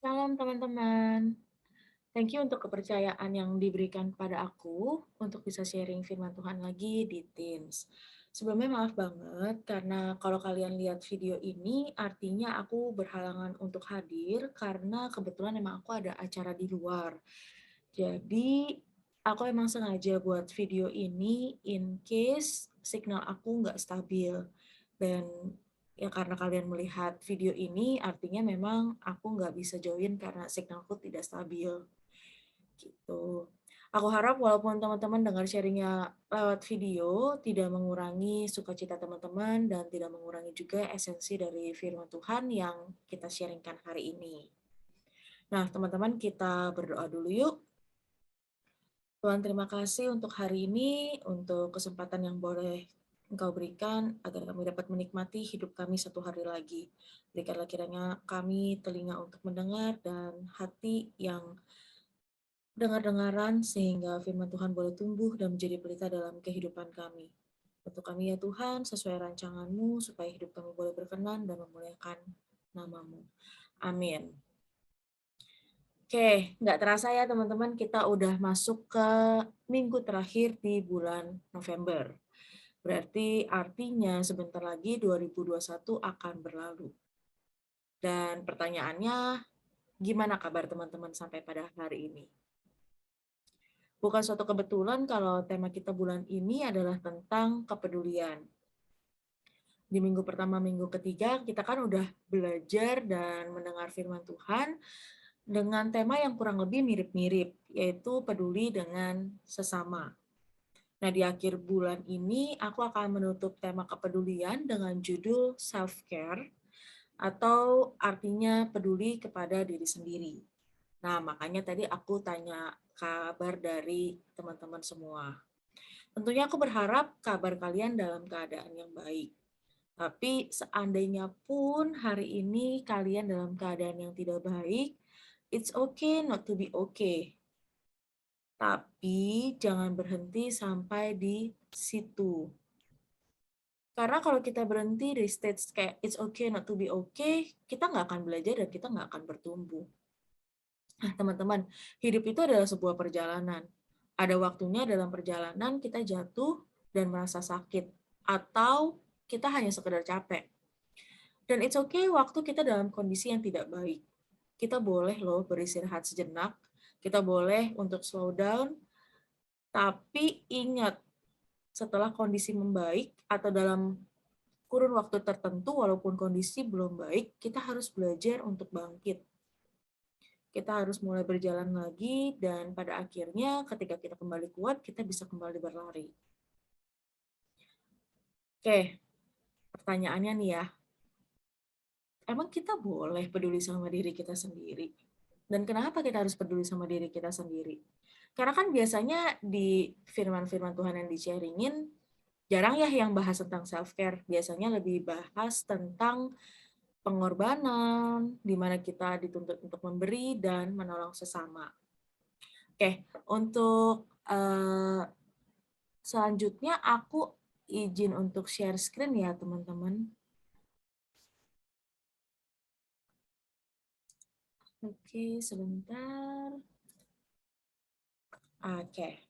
Salam teman-teman. Thank you untuk kepercayaan yang diberikan kepada aku untuk bisa sharing firman Tuhan lagi di Teams. Sebelumnya maaf banget karena kalau kalian lihat video ini artinya aku berhalangan untuk hadir karena kebetulan emang aku ada acara di luar. Jadi aku emang sengaja buat video ini in case signal aku nggak stabil. Dan ya karena kalian melihat video ini artinya memang aku nggak bisa join karena signalku tidak stabil gitu. Aku harap walaupun teman-teman dengar sharingnya lewat video tidak mengurangi sukacita teman-teman dan tidak mengurangi juga esensi dari firman Tuhan yang kita sharingkan hari ini. Nah, teman-teman kita berdoa dulu yuk. Tuhan, terima kasih untuk hari ini, untuk kesempatan yang boleh Engkau berikan agar kami dapat menikmati hidup kami satu hari lagi. Berikanlah kiranya kami telinga untuk mendengar dan hati yang dengar-dengaran sehingga firman Tuhan boleh tumbuh dan menjadi pelita dalam kehidupan kami. Untuk kami ya Tuhan, sesuai rancangan-Mu supaya hidup kami boleh berkenan dan memuliakan nama-Mu. Amin. Oke, nggak terasa ya teman-teman, kita udah masuk ke minggu terakhir di bulan November. Berarti artinya sebentar lagi 2021 akan berlalu. Dan pertanyaannya, gimana kabar teman-teman sampai pada hari ini? Bukan suatu kebetulan kalau tema kita bulan ini adalah tentang kepedulian. Di minggu pertama, minggu ketiga, kita kan udah belajar dan mendengar firman Tuhan dengan tema yang kurang lebih mirip-mirip, yaitu peduli dengan sesama. Nah, di akhir bulan ini, aku akan menutup tema kepedulian dengan judul self-care, atau artinya peduli kepada diri sendiri. Nah, makanya tadi aku tanya kabar dari teman-teman semua. Tentunya aku berharap kabar kalian dalam keadaan yang baik. Tapi seandainya pun hari ini kalian dalam keadaan yang tidak baik, it's okay not to be okay. Tapi jangan berhenti sampai di situ. Karena kalau kita berhenti di stage kayak it's okay not to be okay, kita nggak akan belajar dan kita nggak akan bertumbuh. Nah, teman-teman, hidup itu adalah sebuah perjalanan. Ada waktunya dalam perjalanan kita jatuh dan merasa sakit, atau kita hanya sekedar capek. Dan it's okay waktu kita dalam kondisi yang tidak baik. Kita boleh loh beristirahat sejenak, kita boleh untuk slow down, tapi ingat, setelah kondisi membaik atau dalam kurun waktu tertentu, walaupun kondisi belum baik, kita harus belajar untuk bangkit. Kita harus mulai berjalan lagi, dan pada akhirnya ketika kita kembali kuat, kita bisa kembali berlari. Oke, pertanyaannya nih ya, emang kita boleh peduli sama diri kita sendiri? Dan kenapa kita harus peduli sama diri kita sendiri? Karena kan biasanya di firman-firman Tuhan yang di-sharingin, jarang ya yang bahas tentang self-care. Biasanya lebih bahas tentang pengorbanan, di mana kita dituntut untuk memberi dan menolong sesama. Oke, untuk selanjutnya aku izin untuk share screen ya teman-teman. Oke, sebentar. Oke.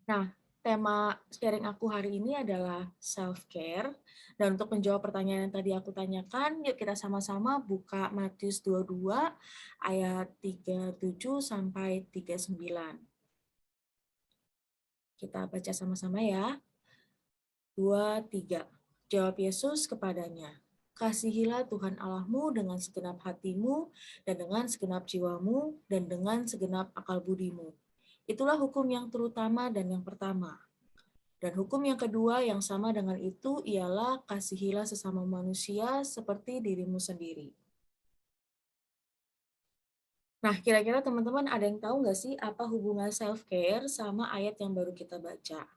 Nah, tema sharing aku hari ini adalah self-care. Dan untuk menjawab pertanyaan yang tadi aku tanyakan, yuk kita sama-sama buka Matius 22 ayat 37 sampai 39. Kita baca sama-sama ya. 2, 3. Jawab Yesus kepadanya, kasihilah Tuhan Allahmu dengan segenap hatimu, dan dengan segenap jiwamu, dan dengan segenap akal budimu. Itulah hukum yang terutama dan yang pertama. Dan hukum yang kedua yang sama dengan itu ialah kasihilah sesama manusia seperti dirimu sendiri. Nah, kira-kira teman-teman ada yang tahu nggak sih apa hubungan self-care sama ayat yang baru kita baca?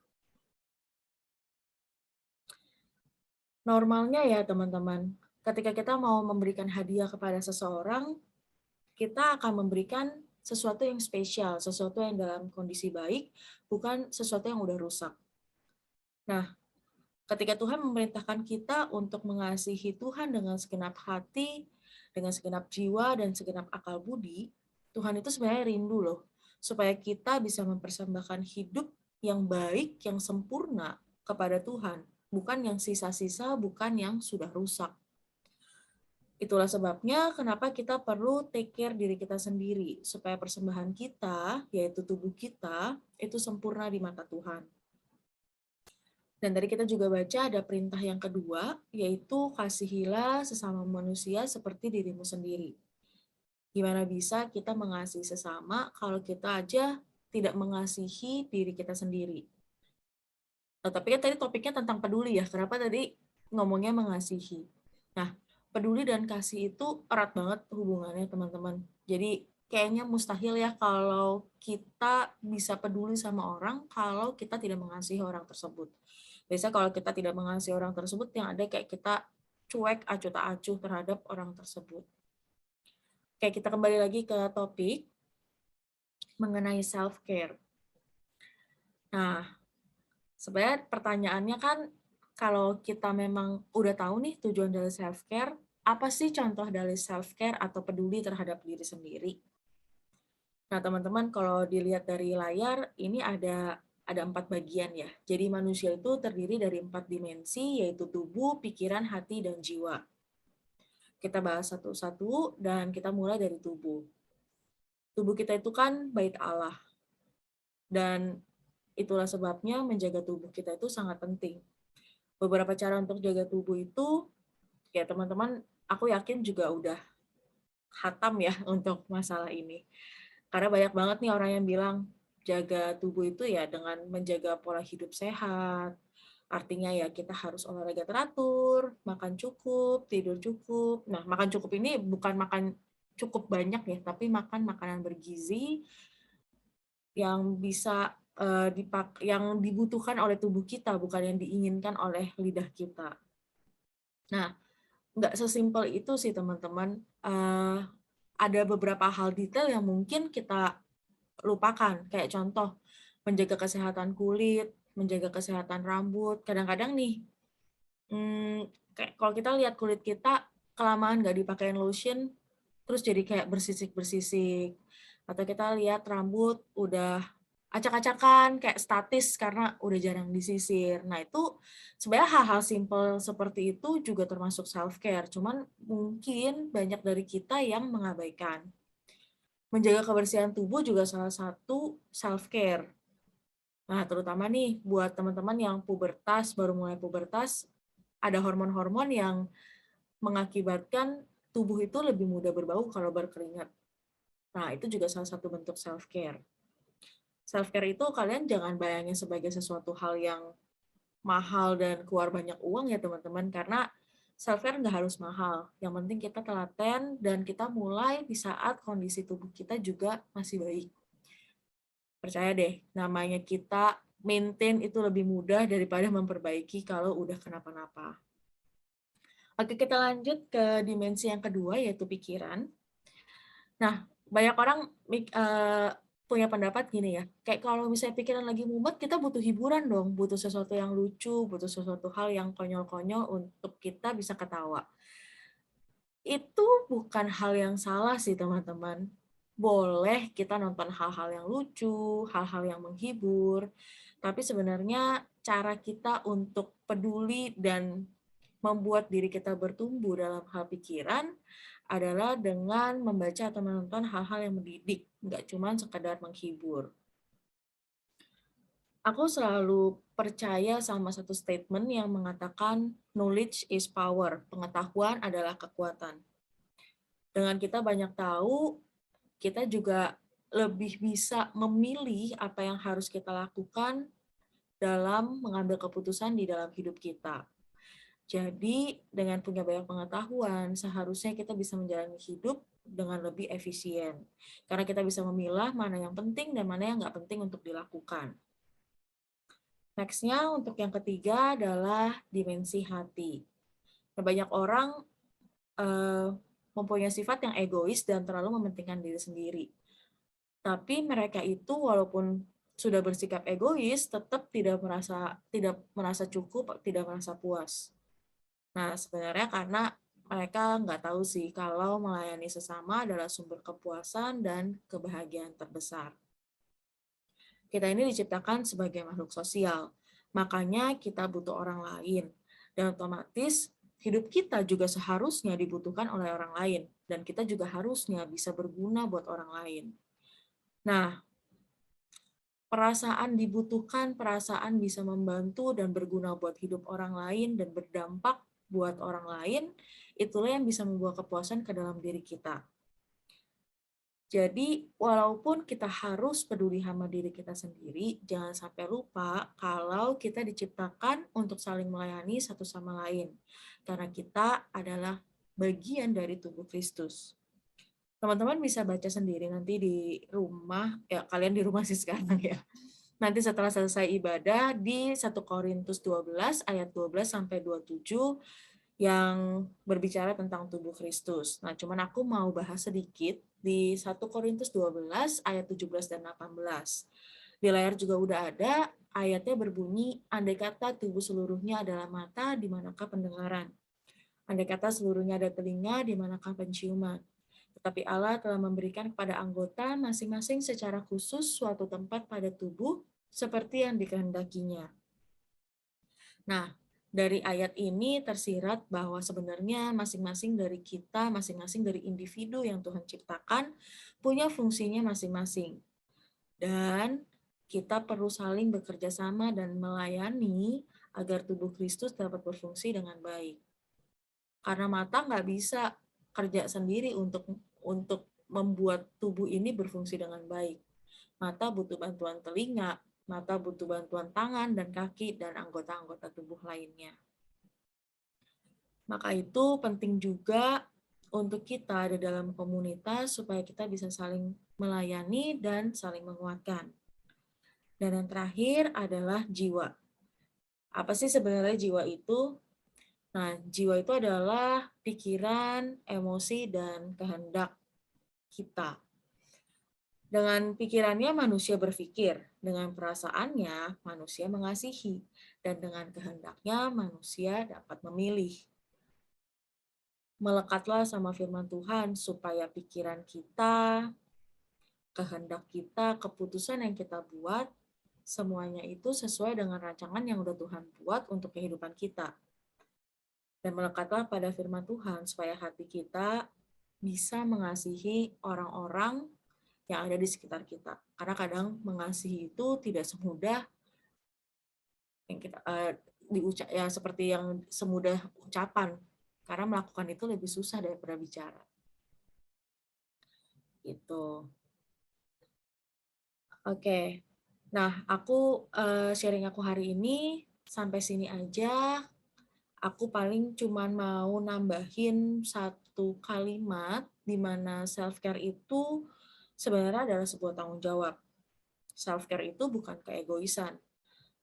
Normalnya ya teman-teman, ketika kita mau memberikan hadiah kepada seseorang, kita akan memberikan sesuatu yang spesial, sesuatu yang dalam kondisi baik, bukan sesuatu yang udah rusak. Nah, ketika Tuhan memerintahkan kita untuk mengasihi Tuhan dengan segenap hati, dengan segenap jiwa dan segenap akal budi, Tuhan itu sebenarnya rindu loh, supaya kita bisa mempersembahkan hidup yang baik, yang sempurna kepada Tuhan, bukan yang sisa-sisa, bukan yang sudah rusak. Itulah sebabnya kenapa kita perlu take care diri kita sendiri, supaya persembahan kita, yaitu tubuh kita, itu sempurna di mata Tuhan. Dan tadi kita juga baca ada perintah yang kedua, yaitu kasihilah sesama manusia seperti dirimu sendiri. Gimana bisa kita mengasihi sesama kalau kita aja tidak mengasihi diri kita sendiri? Tapi kan tadi topiknya tentang peduli ya, kenapa tadi ngomongnya mengasihi? Nah, peduli dan kasih itu erat banget hubungannya teman-teman. Jadi kayaknya mustahil ya kalau kita bisa peduli sama orang kalau kita tidak mengasihi orang tersebut. Biasanya kalau kita tidak mengasihi orang tersebut, yang ada kayak kita cuek acuh tak acuh terhadap orang tersebut. Kayak kita kembali lagi ke topik mengenai self-care. Nah, sebenarnya pertanyaannya kan, kalau kita memang udah tahu nih tujuan dari self-care, apa sih contoh dari self-care atau peduli terhadap diri sendiri? Nah, teman-teman, kalau dilihat dari layar, ini ada 4 bagian ya. Jadi manusia itu terdiri dari 4 dimensi, yaitu tubuh, pikiran, hati, dan jiwa. Kita bahas satu-satu, dan kita mulai dari tubuh. Tubuh kita itu kan bait Allah, dan itulah sebabnya menjaga tubuh kita itu sangat penting. Beberapa cara untuk jaga tubuh itu, ya teman-teman, aku yakin juga udah khatam ya untuk masalah ini. Karena banyak banget nih orang yang bilang, jaga tubuh itu ya dengan menjaga pola hidup sehat. Artinya ya kita harus olahraga teratur, makan cukup, tidur cukup. Nah, makan cukup ini bukan makan cukup banyak ya, tapi makan makanan bergizi yang bisa yang dibutuhkan oleh tubuh kita, bukan yang diinginkan oleh lidah kita. Nah, nggak sesimpel itu sih teman-teman. Ada beberapa hal detail yang mungkin kita lupakan, kayak contoh menjaga kesehatan kulit, menjaga kesehatan rambut. Kadang-kadang nih, kayak kalau kita lihat kulit kita kelamaan nggak dipakein lotion, terus jadi kayak bersisik-bersisik. Atau kita lihat rambut udah acak-acakan, kayak statis karena udah jarang disisir. Nah, itu sebenarnya hal-hal simpel seperti itu juga termasuk self-care, cuman mungkin banyak dari kita yang mengabaikan. Menjaga kebersihan tubuh juga salah satu self-care. Nah, terutama nih buat teman-teman yang pubertas, baru mulai pubertas, ada hormon-hormon yang mengakibatkan tubuh itu lebih mudah berbau kalau berkeringat. Nah, itu juga salah satu bentuk self-care. Self-care itu kalian jangan bayangin sebagai sesuatu hal yang mahal dan keluar banyak uang ya teman-teman, karena self-care nggak harus mahal. Yang penting kita telaten dan kita mulai di saat kondisi tubuh kita juga masih baik. Percaya deh, namanya kita maintain itu lebih mudah daripada memperbaiki kalau udah kenapa-napa. Oke, kita lanjut ke dimensi yang kedua, yaitu pikiran. Nah, banyak orang punya pendapat gini ya, kayak kalau misalnya pikiran lagi mumet, kita butuh hiburan dong, butuh sesuatu yang lucu, butuh sesuatu hal yang konyol-konyol untuk kita bisa ketawa. Itu bukan hal yang salah sih, teman-teman. Boleh kita nonton hal-hal yang lucu, hal-hal yang menghibur, tapi sebenarnya cara kita untuk peduli dan membuat diri kita bertumbuh dalam hal pikiran adalah dengan membaca atau menonton hal-hal yang mendidik, nggak cuma sekedar menghibur. Aku selalu percaya sama satu statement yang mengatakan knowledge is power, pengetahuan adalah kekuatan. Dengan kita banyak tahu, kita juga lebih bisa memilih apa yang harus kita lakukan dalam mengambil keputusan di dalam hidup kita. Jadi, dengan punya banyak pengetahuan, seharusnya kita bisa menjalani hidup dengan lebih efisien. Karena kita bisa memilah mana yang penting dan mana yang nggak penting untuk dilakukan. Next-nya, untuk yang ketiga adalah dimensi hati. Nah, banyak orang mempunyai sifat yang egois dan terlalu mementingkan diri sendiri. Tapi mereka itu walaupun sudah bersikap egois, tetap tidak merasa cukup, tidak merasa puas. Nah, sebenarnya karena mereka nggak tahu sih kalau melayani sesama adalah sumber kepuasan dan kebahagiaan terbesar. Kita ini diciptakan sebagai makhluk sosial, makanya kita butuh orang lain. Dan otomatis hidup kita juga seharusnya dibutuhkan oleh orang lain. Dan kita juga harusnya bisa berguna buat orang lain. Nah, perasaan dibutuhkan, perasaan bisa membantu dan berguna buat hidup orang lain dan berdampak buat orang lain, itulah yang bisa membawa kepuasan ke dalam diri kita. Jadi, walaupun kita harus peduli sama diri kita sendiri, jangan sampai lupa kalau kita diciptakan untuk saling melayani satu sama lain. Karena kita adalah bagian dari tubuh Kristus. Teman-teman bisa baca sendiri nanti di rumah, ya kalian di rumah sih sekarang ya. Nanti setelah selesai ibadah di 1 Korintus 12 ayat 12 sampai 27 yang berbicara tentang tubuh Kristus. Nah, cuman aku mau bahas sedikit di 1 Korintus 12 ayat 17 dan 18. Di layar juga udah ada, ayatnya berbunyi, andai kata tubuh seluruhnya adalah mata, di manakah pendengaran? Andai kata seluruhnya ada telinga, di manakah penciuman? Tetapi Allah telah memberikan kepada anggota masing-masing secara khusus suatu tempat pada tubuh, seperti yang dikehendakinya. Nah, dari ayat ini tersirat bahwa sebenarnya masing-masing dari kita, masing-masing dari individu yang Tuhan ciptakan, punya fungsinya masing-masing. Dan kita perlu saling bekerja sama dan melayani agar tubuh Kristus dapat berfungsi dengan baik. Karena mata nggak bisa kerja sendiri untuk membuat tubuh ini berfungsi dengan baik. Mata butuh bantuan telinga, mata butuh bantuan tangan dan kaki, dan anggota-anggota tubuh lainnya. Maka itu penting juga untuk kita ada dalam komunitas supaya kita bisa saling melayani dan saling menguatkan. Dan yang terakhir adalah jiwa. Apa sih sebenarnya jiwa itu? Nah, jiwa itu adalah pikiran, emosi, dan kehendak kita. Dengan pikirannya manusia berpikir, dengan perasaannya manusia mengasihi, dan dengan kehendaknya manusia dapat memilih. Melekatlah sama firman Tuhan supaya pikiran kita, kehendak kita, keputusan yang kita buat, semuanya itu sesuai dengan rancangan yang udah Tuhan buat untuk kehidupan kita. Dan melekatlah pada firman Tuhan supaya hati kita bisa mengasihi orang-orang yang ada di sekitar kita. Karena kadang mengasihi itu tidak semudah yang kita diucap ya seperti yang semudah ucapan. Karena melakukan itu lebih susah daripada bicara. Gitu. Oke. Nah, aku sharing aku hari ini sampai sini aja. Aku paling cuman mau nambahin satu kalimat di mana self-care itu sebenarnya adalah sebuah tanggung jawab. Self-care itu bukan keegoisan.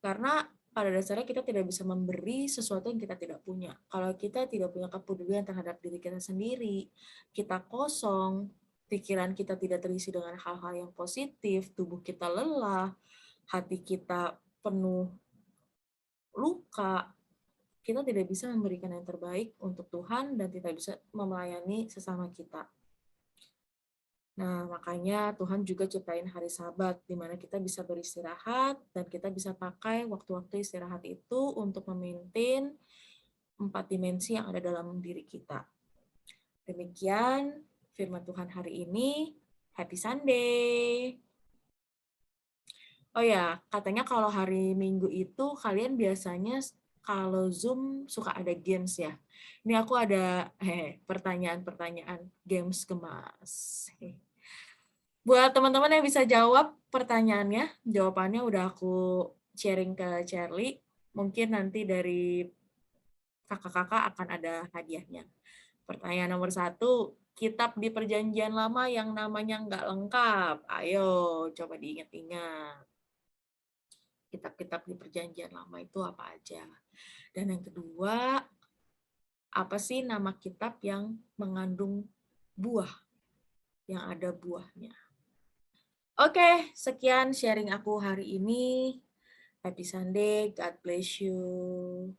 Karena pada dasarnya kita tidak bisa memberi sesuatu yang kita tidak punya. Kalau kita tidak punya kepedulian terhadap diri kita sendiri, kita kosong, pikiran kita tidak terisi dengan hal-hal yang positif, tubuh kita lelah, hati kita penuh luka, kita tidak bisa memberikan yang terbaik untuk Tuhan dan tidak bisa melayani sesama kita. Nah, makanya Tuhan juga ciptain hari Sabat, di mana kita bisa beristirahat dan kita bisa pakai waktu-waktu istirahat itu untuk memaintain 4 dimensi yang ada dalam diri kita. Demikian firman Tuhan hari ini. Happy Sunday! Oh ya, katanya kalau hari Minggu itu kalian biasanya kalau Zoom suka ada games ya. Ini aku ada pertanyaan-pertanyaan games gemas. Buat teman-teman yang bisa jawab pertanyaannya, jawabannya udah aku sharing ke Charlie. Mungkin nanti dari kakak-kakak akan ada hadiahnya. Pertanyaan nomor 1, kitab di Perjanjian Lama yang namanya nggak lengkap. Ayo, coba diingat-ingat. Kitab-kitab di Perjanjian Lama itu apa aja. Dan yang kedua, apa sih nama kitab yang mengandung buah, yang ada buahnya. Oke, sekian sharing aku hari ini. Happy Sunday, God bless you.